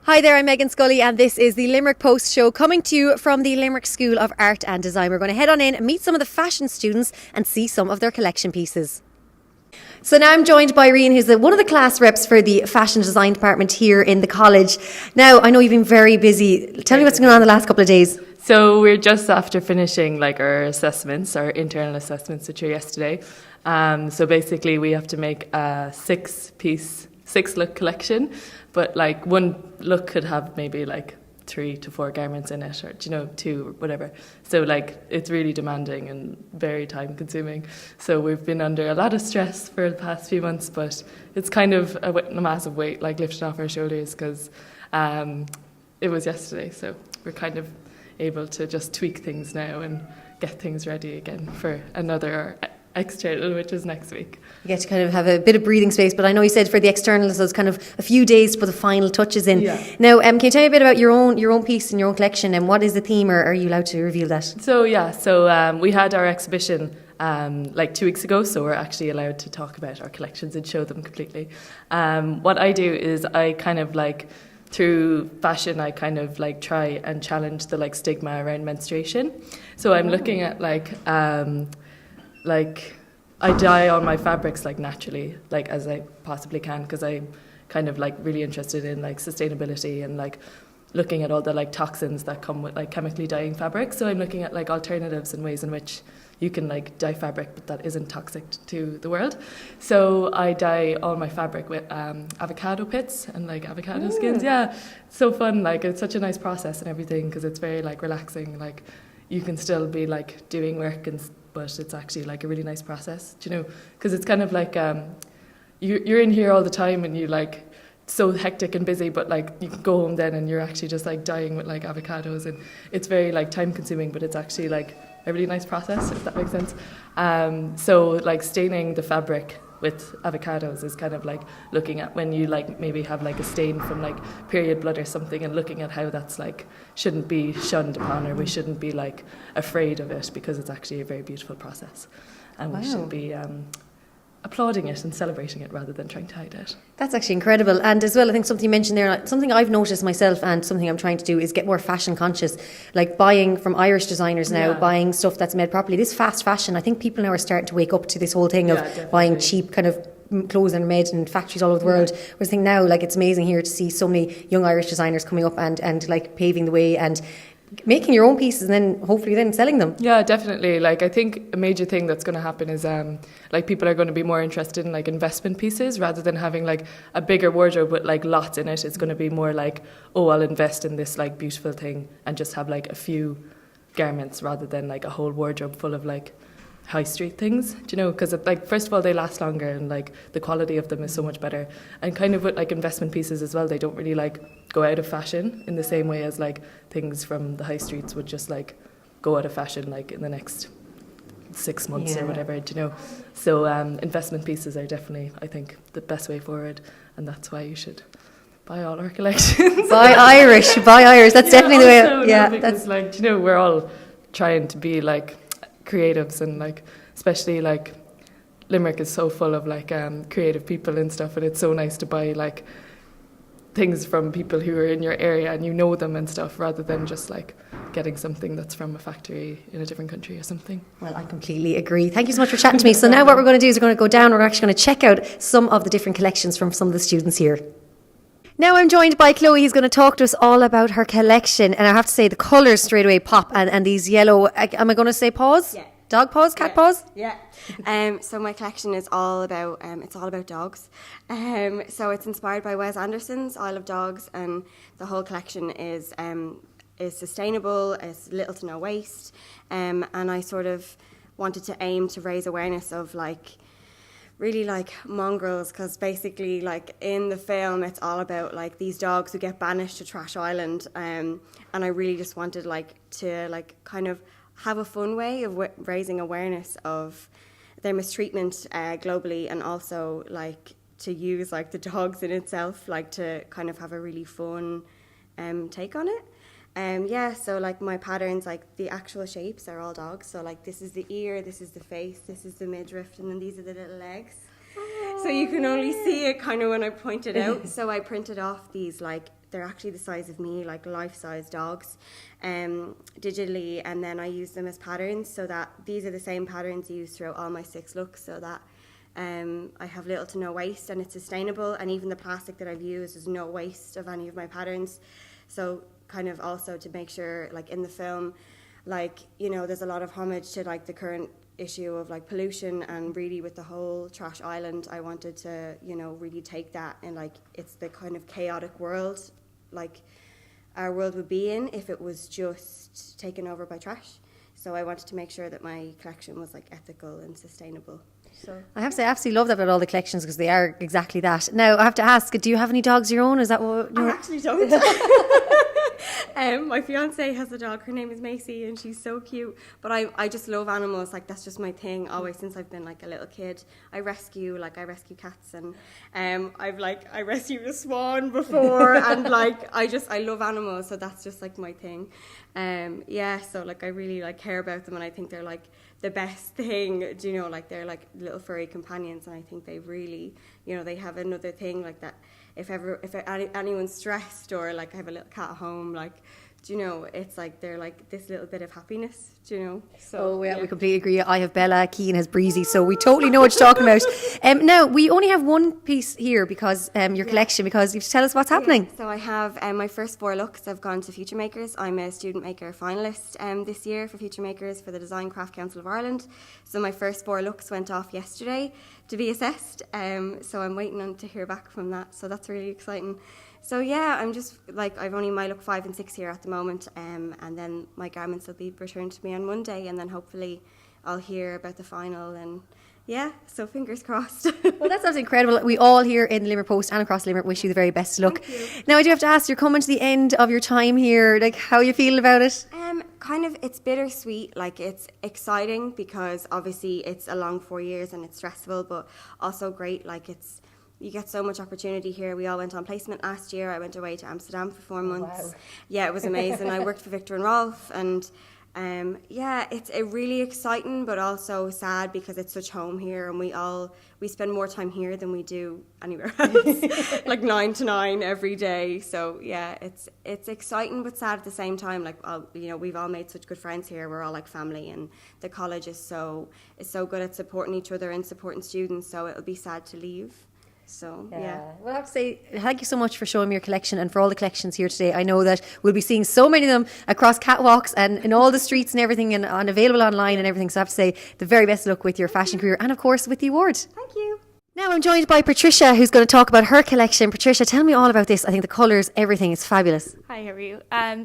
Hi there, I'm Meghann Scully and this is the Limerick Post show coming to you from the Limerick School of Art and Design. We're going to head on in and meet some of the fashion students and see some of their collection pieces. So now I'm joined by Rian, who's one of the class reps for the fashion design department here in the college. Now, I know you've been very busy. Tell me what's going on the last couple of days. So we're just after finishing our assessments, our internal assessments, which are yesterday. So basically we have to make a six-look collection, but one look could have maybe 3 to 4 garments in it, or 2, whatever. So it's really demanding and very time consuming. So we've been under a lot of stress for the past few months, but it's kind of a massive weight lifted off our shoulders because it was yesterday. So we're kind of able to just tweak things now and get things ready again for another external, which is next week. You get to kind of have a bit of breathing space, but I know you said for the externals, there's kind of a few days to put the final touches in. Yeah. Now, can you tell me a bit about your own piece and your own collection, and what is the theme, or are you allowed to reveal that? So we had our exhibition 2 weeks ago, so we're actually allowed to talk about our collections and show them completely. What I do is I kind of through fashion, I kind of try and challenge the stigma around menstruation. So I'm looking at I dye all my fabrics naturally, as I possibly can, because I'm kind of really interested in sustainability and looking at all the toxins that come with chemically dyeing fabrics. So I'm looking at alternatives and ways in which you can dye fabric but that isn't toxic to the world. So I dye all my fabric with avocado pits and avocado skins. Yeah, it's so fun. It's such a nice process and everything because it's very relaxing. You can still be doing work but it's actually a really nice process, because it's kind of you're in here all the time and you so hectic and busy, but you can go home then and you're actually just dyeing with avocados, and it's very time consuming, but it's actually a really nice process, if that makes sense. So staining the fabric with avocados is kind of looking at when you maybe have a stain from period blood or something, and looking at how that's shouldn't be shunned upon, or we shouldn't be afraid of it, because it's actually a very beautiful process, and we should be applauding it and celebrating it rather than trying to hide it. That's actually incredible. And as well, I think something you mentioned there, something I've noticed myself and something I'm trying to do is get more fashion conscious, buying from Irish designers now, buying stuff that's made properly. This fast fashion, I think people now are starting to wake up to this whole thing of buying cheap kind of clothes that are made in factories all over the world. Whereas I think now it's amazing here to see so many young Irish designers coming up and paving the way and making your own pieces and then hopefully then selling them. Yeah, definitely. I think a major thing that's going to happen is people are going to be more interested in investment pieces rather than having a bigger wardrobe with lots in it. It's going to be more I'll invest in this beautiful thing and just have a few garments rather than a whole wardrobe full of high street things, because first of all they last longer and the quality of them is so much better, and kind of with investment pieces as well, they don't really go out of fashion in the same way as things from the high streets would just go out of fashion in the next 6 months or whatever, so investment pieces are definitely, I think, the best way forward, and that's why you should buy all our collections. buy Irish, that's definitely the way. Because we're all trying to be creatives, and especially Limerick is so full of creative people and stuff, and it's so nice to buy things from people who are in your area and you know them and stuff, rather than just getting something that's from a factory in a different country or something. Well, I completely agree. Thank you so much for chatting to me. So now what we're going to do is we're going to go down, we're actually going to check out some of the different collections from some of the students here. Now I'm joined by Chloe, who's going to talk to us all about her collection. And I have to say, the colours straight away pop, and these yellow, am I going to say paws? Yeah. Dog paws, cat paws? Yeah. So my collection is all about dogs. So it's inspired by Wes Anderson's Isle of Dogs, and the whole collection is sustainable, it's little to no waste. And I sort of wanted to aim to raise awareness of really mongrels, because basically in the film it's all about these dogs who get banished to Trash Island, and I really just wanted to kind of have a fun way of raising awareness of their mistreatment globally, and also to use the dogs in itself to kind of have a really fun take on it. So my patterns, the actual shapes are all dogs. So this is the ear, this is the face, this is the midriff, and then these are the little legs. So you can only see it kind of when I point it out. So I printed off these they're actually the size of me, like life-size dogs, digitally, and then I use them as patterns, so that these are the same patterns used throughout all my 6 looks, so that I have little to no waste, and it's sustainable, and even the plastic that I've used is no waste of any of my patterns. So kind of also to make sure, like in the film, like, you know, there's a lot of homage to like the current issue of like pollution, and really with the whole trash island, I wanted to, you know, really take that, and like it's the kind of chaotic world like our world would be in if it was just taken over by trash. So I wanted to make sure that my collection was like ethical and sustainable. So I have to say, I absolutely love that about all the collections, because they are exactly that. Now, I have to ask, do you have any dogs of your own? Is that what I actually don't. My fiance has a dog. Her name is Macy, and she's so cute. But I just love animals. Like, that's just my thing. Always since I've been like a little kid. I rescue cats, and I rescued a swan before, and like I love animals. So that's just like my thing. So like I really like care about them, and I think they're like the best thing. Do you know, like they're like little furry companions, and I think they really, you know, they have another thing like that. If anyone's stressed, or like I have a little cat at home, like, do you know, it's like they're like this little bit of happiness, do you know? So yeah, we completely agree. I have Bella, Keane has Breezy, so we totally know what you're talking about. Now, we only have one piece here because your collection, because you have to tell us what's happening. So I have my first 4 looks have gone to Future Makers. I'm a student maker finalist this year for Future Makers for the Design Craft Council of Ireland. So my first 4 looks went off yesterday to be assessed. So I'm waiting on to hear back from that. So that's really exciting. So yeah, I'm just like, I've only my look 5 and 6 here at the moment, and then my garments will be returned to me on Monday, and then hopefully I'll hear about the final, and yeah, so fingers crossed. Well, that sounds incredible. We all here in the Limerick Post and across Limerick wish you the very best of luck. Now, I do have to ask, you're coming to the end of your time here, like, how are you feeling about it? Kind of, it's bittersweet. Like, it's exciting because obviously it's a long 4 years and it's stressful, but also great. Like, you get so much opportunity here. We all went on placement last year. I went away to Amsterdam for 4 months. Wow. Yeah, it was amazing. I worked for Victor and Rolf, and it's really exciting, but also sad because it's such home here, and we spend more time here than we do anywhere else, like 9 to 9 every day. So yeah, it's exciting but sad at the same time. Like, you know, we've all made such good friends here. We're all like family, and the college is so good at supporting each other and supporting students. So it'll be sad to leave. So, yeah. Well, I have to say, thank you so much for showing me your collection and for all the collections here today. I know that we'll be seeing so many of them across catwalks and in all the streets and everything, and available online and everything. So I have to say, the very best of luck with your fashion career and, of course, with the award. Thank you. Now I'm joined by Patricia, who's going to talk about her collection. Patricia, tell me all about this. I think the colours, everything is fabulous. Hi, how are you?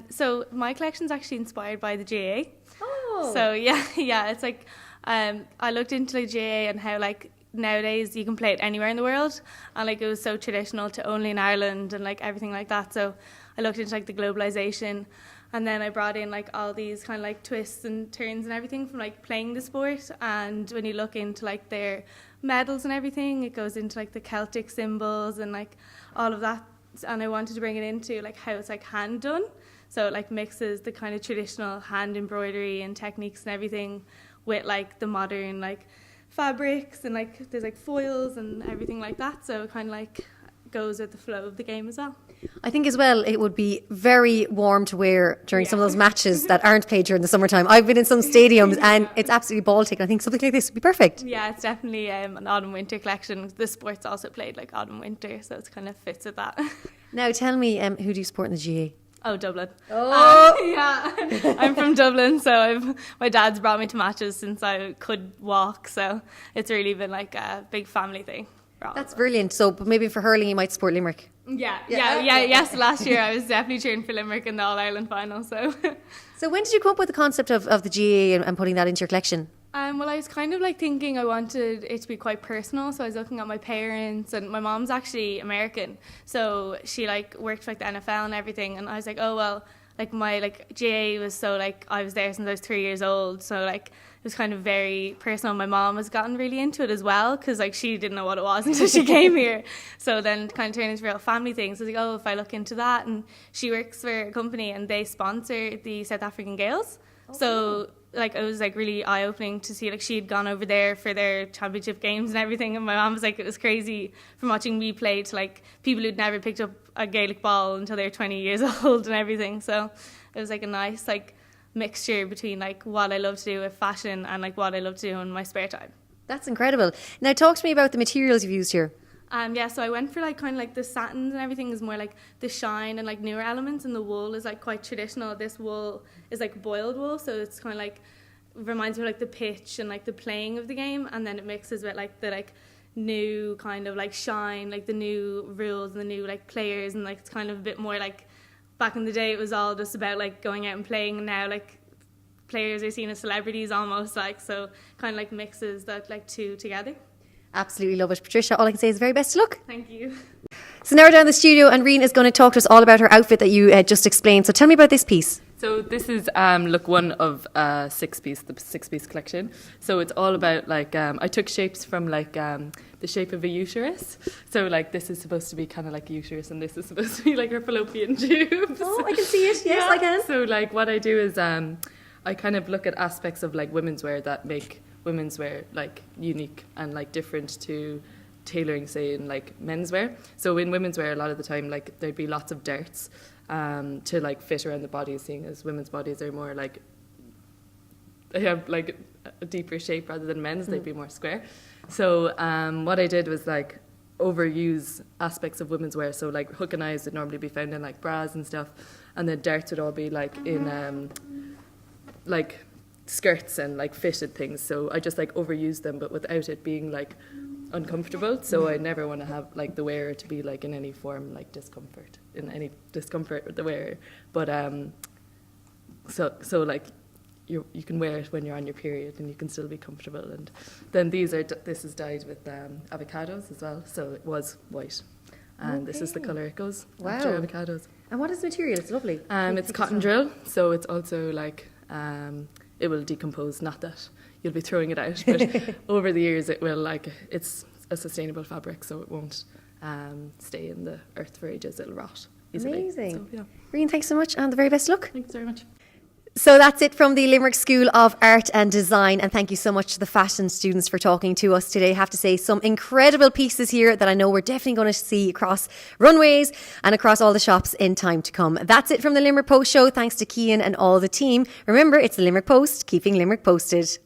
So my collection's actually inspired by the GAA. Oh. So yeah, it's like I looked into the GAA and how like nowadays you can play it anywhere in the world, and like it was so traditional to only in Ireland and like everything like that. So I looked into like the globalization, and then I brought in like all these kind of like twists and turns and everything from like playing the sport. And when you look into like their medals and everything, it goes into like the Celtic symbols and like all of that. And I wanted to bring it into like how it's like hand done, so it like mixes the kind of traditional hand embroidery and techniques and everything with like the modern like fabrics, and like there's like foils and everything like that, so it kind of like goes with the flow of the game as well. I think as well it would be very warm to wear during some of those matches that aren't played during the summertime. I've been in some stadiums and it's absolutely Baltic. I think something like this would be perfect. Yeah, it's definitely an autumn-winter collection. The sport's also played like autumn-winter, so it's kind of fits with that. Now tell me, who do you support in the GA? Oh, Dublin. Oh! Yeah, I'm from Dublin, so my dad's brought me to matches since I could walk, so it's really been like a big family thing. That's brilliant. So but maybe for hurling you might support Limerick. Yes, last year I was definitely cheering for Limerick in the All-Ireland final. So when did you come up with the concept of the GA and putting that into your collection? Well, I was kind of like thinking I wanted it to be quite personal, so I was looking at my parents, and my mom's actually American, so she like worked for like the NFL and everything, and I was like, oh well, like my like GA was so like I was there since I was 3 years old, so like it was kind of very personal. My mom has gotten really into it as well, because like she didn't know what it was until she came here, so then it kind of turned into a real family thing. So I was like, oh, if I look into that, and she works for a company and they sponsor the South African Gaels. So like it was like really eye opening to see like she'd gone over there for their championship games and everything, and my mom was like, it was crazy from watching me play to like people who'd never picked up a Gaelic ball until they're 20 years old and everything. So it was like a nice like mixture between like what I love to do with fashion and like what I love to do in my spare time. That's incredible. Now talk to me about the materials you've used here. Yeah, so I went for like kind of like the satins and everything is more like the shine and like newer elements, and the wool is like quite traditional. This wool is like boiled wool, so it's kind of like reminds me of like the pitch and like the playing of the game, and then it mixes with like the like new kind of like shine, like the new rules and the new like players, and like it's kind of a bit more like back in the day it was all just about like going out and playing, and now like players are seen as celebrities almost, like, so kind of like mixes that like two together. Absolutely love it. Patricia, all I can say is very best of luck. Thank you. So now we're down in the studio and Reen is going to talk to us all about her outfit that you just explained. So tell me about this piece. So this is look one of the 6-piece collection. So it's all about like I took shapes from like the shape of a uterus. So like this is supposed to be kind of like a uterus, and this is supposed to be like her fallopian tube. Oh, I can see it. Yes, I can. So like what I do is I kind of look at aspects of like women's wear that make women's wear like unique and like different to tailoring, say, in like men's wear. So in women's wear, a lot of the time like there'd be lots of darts to like fit around the body, seeing as women's bodies are more like they have like a deeper shape rather than men's. They'd be more square. So what I did was like overuse aspects of women's wear. So like hook and eyes would normally be found in like bras and stuff, and then darts would all be like in like skirts and like fitted things. So I just like overused them, but without it being like uncomfortable. So I never want to have like the wearer to be like in any form like discomfort with the wearer. But so like you can wear it when you're on your period and you can still be comfortable. And then this is dyed with avocados as well. So it was white, and this is the colour it goes. Wow. After avocados. And what is the material? It's lovely. It's cotton drill, so it's also like it will decompose, not that you'll be throwing it out, but over the years it will, like, it's a sustainable fabric, so it won't stay in the earth for ages. It'll rot easily. Amazing. So, yeah. Reen, thanks so much and the very best luck. Thanks very much. So that's it from the Limerick School of Art and Design, and thank you so much to the fashion students for talking to us today. I have to say, some incredible pieces here that I know we're definitely going to see across runways and across all the shops in time to come. That's it from the Limerick Post show. Thanks to Cian and all the team. Remember, it's the Limerick Post, keeping Limerick posted.